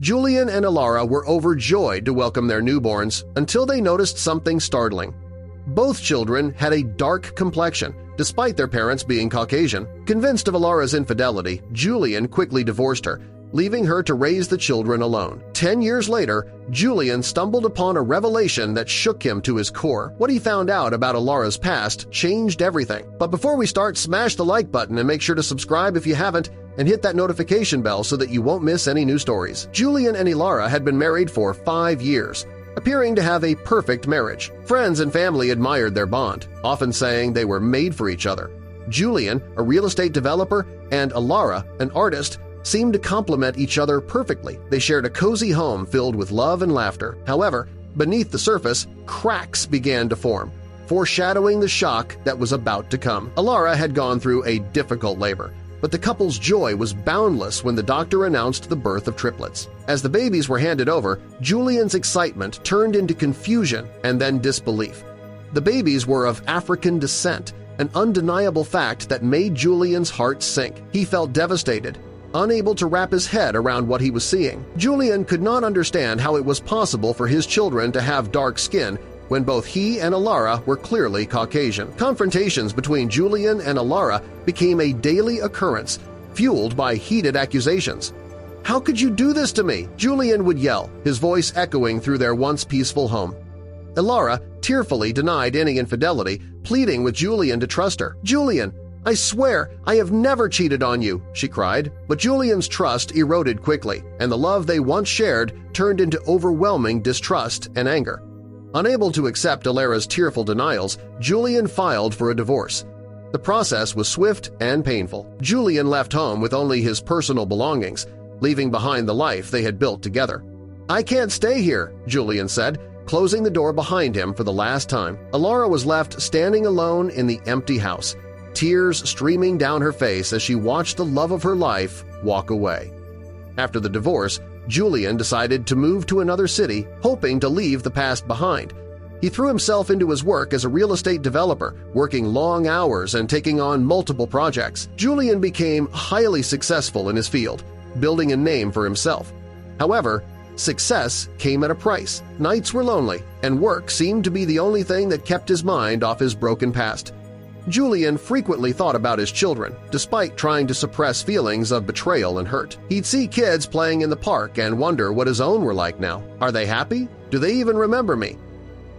Julian and Elara were overjoyed to welcome their newborns until they noticed something startling. Both children had a dark complexion, despite their parents being Caucasian. Convinced of Elara's infidelity, Julian quickly divorced her, leaving her to raise the children alone. 10 years later, Julian stumbled upon a revelation that shook him to his core. What he found out about Elara's past changed everything. But before we start, smash the like button and make sure to subscribe if you haven't, and hit that notification bell so that you won't miss any new stories. Julian and Elara had been married for 5 years, appearing to have a perfect marriage. Friends and family admired their bond, often saying they were made for each other. Julian, a real estate developer, and Elara, an artist, seemed to complement each other perfectly. They shared a cozy home filled with love and laughter. However, beneath the surface, cracks began to form, foreshadowing the shock that was about to come. Elara had gone through a difficult labor, but the couple's joy was boundless when the doctor announced the birth of triplets. As the babies were handed over, Julian's excitement turned into confusion and then disbelief. The babies were of African descent, an undeniable fact that made Julian's heart sink. He felt devastated, unable to wrap his head around what he was seeing. Julian could not understand how it was possible for his children to have dark skin when both he and Elara were clearly Caucasian. Confrontations between Julian and Elara became a daily occurrence, fueled by heated accusations. "How could you do this to me?" Julian would yell, his voice echoing through their once peaceful home. Elara tearfully denied any infidelity, pleading with Julian to trust her. "Julian, I swear I have never cheated on you," she cried. But Julian's trust eroded quickly, and the love they once shared turned into overwhelming distrust and anger. Unable to accept Elara's tearful denials, Julian filed for a divorce. The process was swift and painful. Julian left home with only his personal belongings, leaving behind the life they had built together. "I can't stay here," Julian said, closing the door behind him for the last time. Elara was left standing alone in the empty house, tears streaming down her face as she watched the love of her life walk away. After the divorce, Julian decided to move to another city, hoping to leave the past behind. He threw himself into his work as a real estate developer, working long hours and taking on multiple projects. Julian became highly successful in his field, building a name for himself. However, success came at a price. Nights were lonely, and work seemed to be the only thing that kept his mind off his broken past. Julian frequently thought about his children, despite trying to suppress feelings of betrayal and hurt. He'd see kids playing in the park and wonder what his own were like now. Are they happy? Do they even remember me?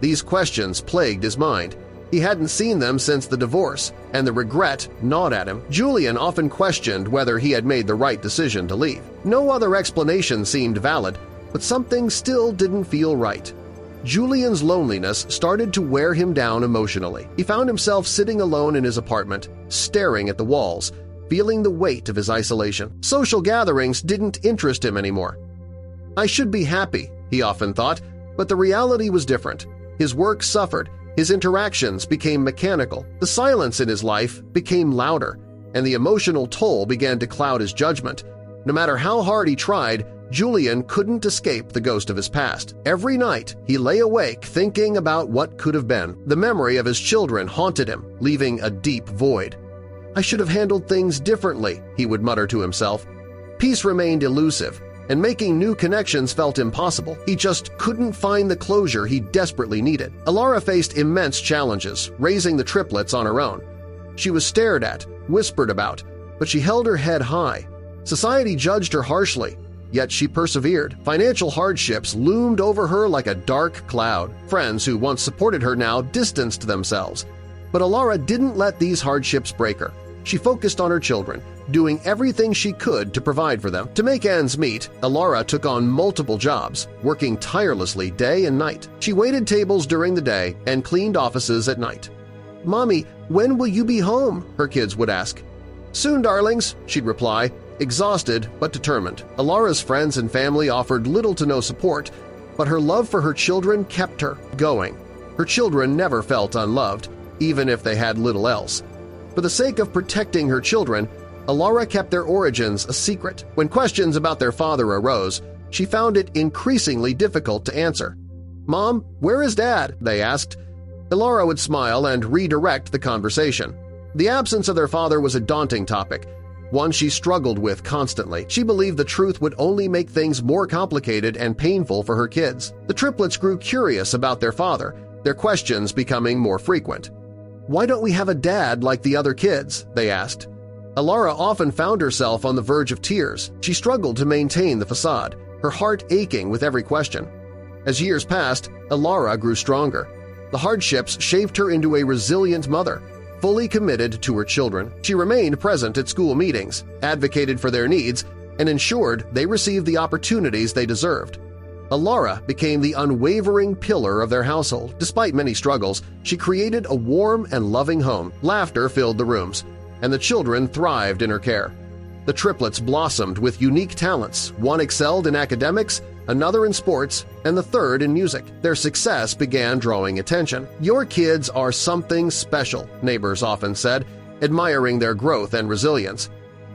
These questions plagued his mind. He hadn't seen them since the divorce, and the regret gnawed at him. Julian often questioned whether he had made the right decision to leave. No other explanation seemed valid, but something still didn't feel right. Julian's loneliness started to wear him down emotionally. He found himself sitting alone in his apartment, staring at the walls, feeling the weight of his isolation. Social gatherings didn't interest him anymore. "I should be happy," he often thought, but the reality was different. His work suffered, his interactions became mechanical, the silence in his life became louder, and the emotional toll began to cloud his judgment. No matter how hard he tried, Julian couldn't escape the ghost of his past. Every night, he lay awake thinking about what could have been. The memory of his children haunted him, leaving a deep void. "I should have handled things differently," he would mutter to himself. Peace remained elusive, and making new connections felt impossible. He just couldn't find the closure he desperately needed. Elara faced immense challenges, raising the triplets on her own. She was stared at, whispered about, but she held her head high. Society judged her harshly, yet she persevered. Financial hardships loomed over her like a dark cloud. Friends who once supported her now distanced themselves. But Elara didn't let these hardships break her. She focused on her children, doing everything she could to provide for them. To make ends meet, Elara took on multiple jobs, working tirelessly day and night. She waited tables during the day and cleaned offices at night. "Mommy, when will you be home?" her kids would ask. "Soon, darlings," she'd reply, exhausted but determined. Elara's friends and family offered little to no support, but her love for her children kept her going. Her children never felt unloved, even if they had little else. For the sake of protecting her children, Elara kept their origins a secret. When questions about their father arose, she found it increasingly difficult to answer. "Mom, where is Dad?" they asked. Elara would smile and redirect the conversation. The absence of their father was a daunting topic, one she struggled with constantly. She believed the truth would only make things more complicated and painful for her kids. The triplets grew curious about their father, their questions becoming more frequent. "Why don't we have a dad like the other kids?" they asked. Elara often found herself on the verge of tears. She struggled to maintain the facade, her heart aching with every question. As years passed, Elara grew stronger. The hardships shaped her into a resilient mother, fully committed to her children. She remained present at school meetings, advocated for their needs, and ensured they received the opportunities they deserved. Elara became the unwavering pillar of their household. Despite many struggles, she created a warm and loving home. Laughter filled the rooms, and the children thrived in her care. The triplets blossomed with unique talents. One excelled in academics, another in sports, and the third in music. Their success began drawing attention. "Your kids are something special," neighbors often said, admiring their growth and resilience.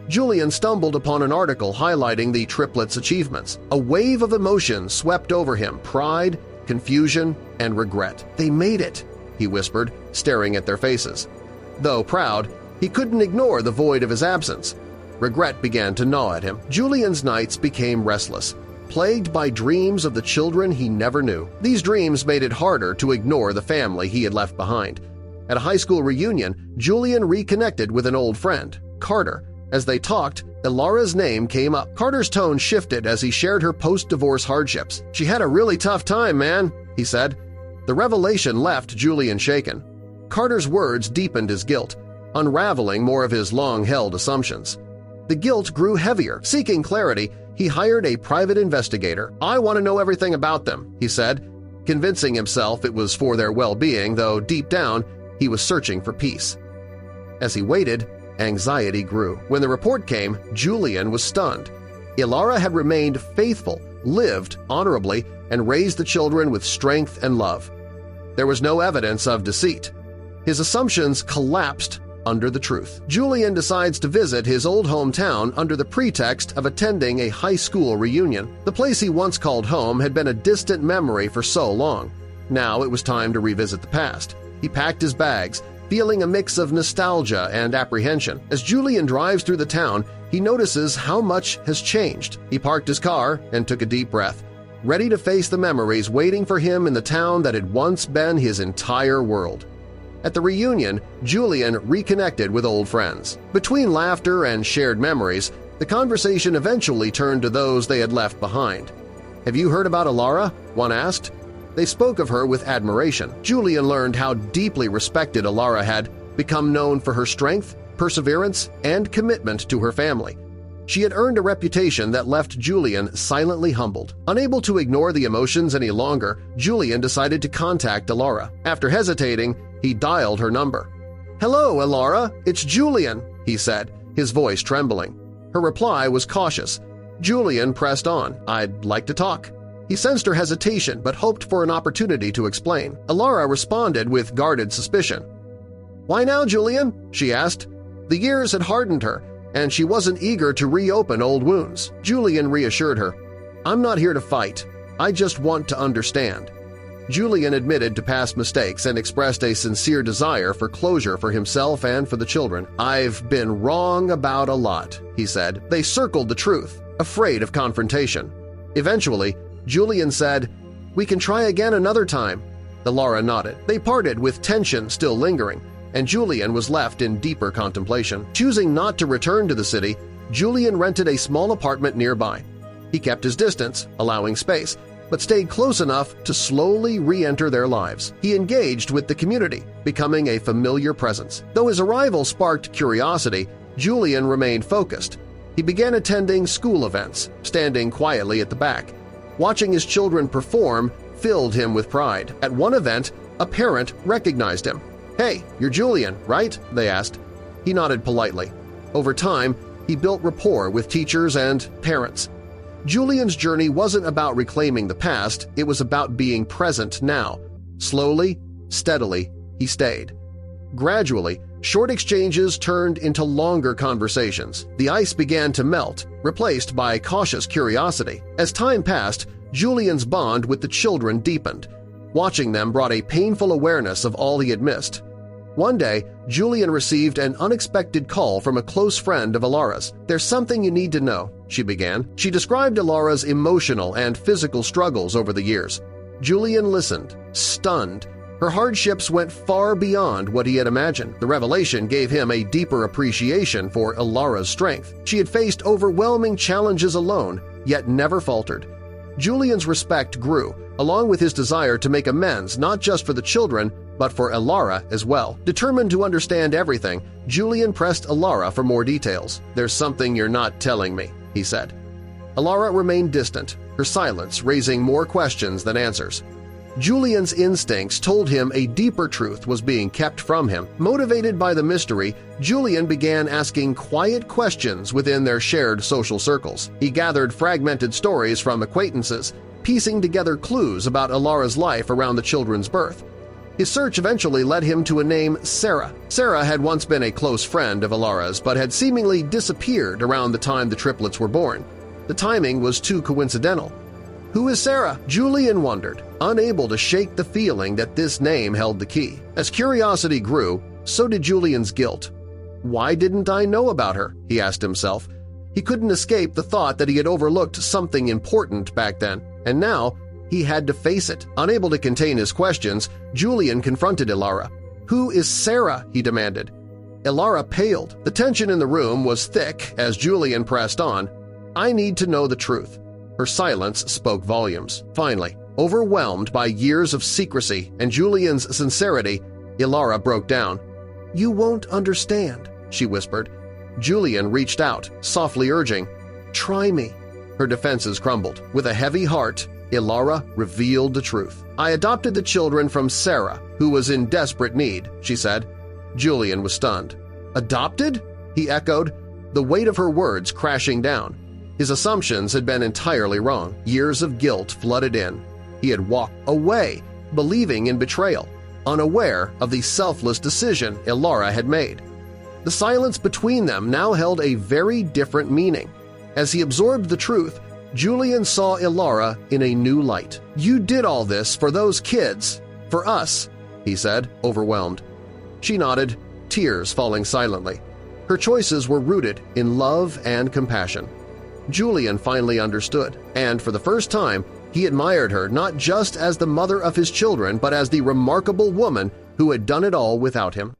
Julian stumbled upon an article highlighting the triplets' achievements. A wave of emotion swept over him, pride, confusion, and regret. "They made it," he whispered, staring at their faces. Though proud, he couldn't ignore the void of his absence. Regret began to gnaw at him. Julian's nights became restless, plagued by dreams of the children he never knew. These dreams made it harder to ignore the family he had left behind. At a high school reunion, Julian reconnected with an old friend, Carter. As they talked, Elara's name came up. Carter's tone shifted as he shared her post-divorce hardships. "She had a really tough time, man," he said. The revelation left Julian shaken. Carter's words deepened his guilt, unraveling more of his long-held assumptions. The guilt grew heavier. Seeking clarity, he hired a private investigator. "I want to know everything about them," he said, convincing himself it was for their well-being, though deep down he was searching for peace. As he waited, anxiety grew. When the report came, Julian was stunned. Elara had remained faithful, lived honorably, and raised the children with strength and love. There was no evidence of deceit. His assumptions collapsed under the truth. Julian decides to visit his old hometown under the pretext of attending a high school reunion. The place he once called home had been a distant memory for so long. Now it was time to revisit the past. He packed his bags, feeling a mix of nostalgia and apprehension. As Julian drives through the town, he notices how much has changed. He parked his car and took a deep breath, ready to face the memories waiting for him in the town that had once been his entire world. At the reunion, Julian reconnected with old friends. Between laughter and shared memories, the conversation eventually turned to those they had left behind. "Have you heard about Elara?" one asked. They spoke of her with admiration. Julian learned how deeply respected Elara had become known for her strength, perseverance, and commitment to her family. She had earned a reputation that left Julian silently humbled. Unable to ignore the emotions any longer, Julian decided to contact Elara. After hesitating, he dialed her number. "Hello, Elara, it's Julian," he said, his voice trembling. Her reply was cautious. Julian pressed on. "I'd like to talk." He sensed her hesitation but hoped for an opportunity to explain. Elara responded with guarded suspicion. "Why now, Julian?" she asked. The years had hardened her, and she wasn't eager to reopen old wounds. Julian reassured her. "I'm not here to fight. I just want to understand." Julian admitted to past mistakes and expressed a sincere desire for closure for himself and for the children. "I've been wrong about a lot," he said. They circled the truth, afraid of confrontation. Eventually, Julian said, "We can try again another time." Elara nodded. They parted with tension still lingering, and Julian was left in deeper contemplation. Choosing not to return to the city, Julian rented a small apartment nearby. He kept his distance, allowing space, but stayed close enough to slowly re-enter their lives. He engaged with the community, becoming a familiar presence. Though his arrival sparked curiosity, Julian remained focused. He began attending school events, standing quietly at the back. Watching his children perform filled him with pride. At one event, a parent recognized him. "Hey, you're Julian, right?" they asked. He nodded politely. Over time, he built rapport with teachers and parents. Julian's journey wasn't about reclaiming the past, it was about being present now. Slowly, steadily, he stayed. Gradually, short exchanges turned into longer conversations. The ice began to melt, replaced by cautious curiosity. As time passed, Julian's bond with the children deepened. Watching them brought a painful awareness of all he had missed. One day, Julian received an unexpected call from a close friend of Elara's. "There's something you need to know," she began. She described Elara's emotional and physical struggles over the years. Julian listened, stunned. Her hardships went far beyond what he had imagined. The revelation gave him a deeper appreciation for Elara's strength. She had faced overwhelming challenges alone, yet never faltered. Julian's respect grew, along with his desire to make amends not just for the children, but for Elara as well. Determined to understand everything, Julian pressed Elara for more details. "There's something you're not telling me," he said. Elara remained distant, her silence raising more questions than answers. Julian's instincts told him a deeper truth was being kept from him. Motivated by the mystery, Julian began asking quiet questions within their shared social circles. He gathered fragmented stories from acquaintances, piecing together clues about Elara's life around the children's birth. His search eventually led him to a name Sarah. Sarah had once been a close friend of Elara's but had seemingly disappeared around the time the triplets were born. The timing was too coincidental. Who is Sarah? Julian wondered, unable to shake the feeling that this name held the key. As curiosity grew, so did Julian's guilt. Why didn't I know about her? He asked himself. He couldn't escape the thought that he had overlooked something important back then, and now he had to face it. Unable to contain his questions, Julian confronted Elara. "Who is Sarah?" he demanded. Elara paled. The tension in the room was thick as Julian pressed on. "I need to know the truth." Her silence spoke volumes. Finally, overwhelmed by years of secrecy and Julian's sincerity, Elara broke down. "You won't understand," she whispered. Julian reached out, softly urging, "Try me." Her defenses crumbled. With a heavy heart, Elara revealed the truth. "I adopted the children from Sarah, who was in desperate need," she said. Julian was stunned. "Adopted?" he echoed, the weight of her words crashing down. His assumptions had been entirely wrong. Years of guilt flooded in. He had walked away, believing in betrayal, unaware of the selfless decision Elara had made. The silence between them now held a very different meaning. As he absorbed the truth, Julian saw Elara in a new light. "You did all this for those kids, for us," he said, overwhelmed. She nodded, tears falling silently. Her choices were rooted in love and compassion. Julian finally understood, and for the first time, he admired her not just as the mother of his children but as the remarkable woman who had done it all without him.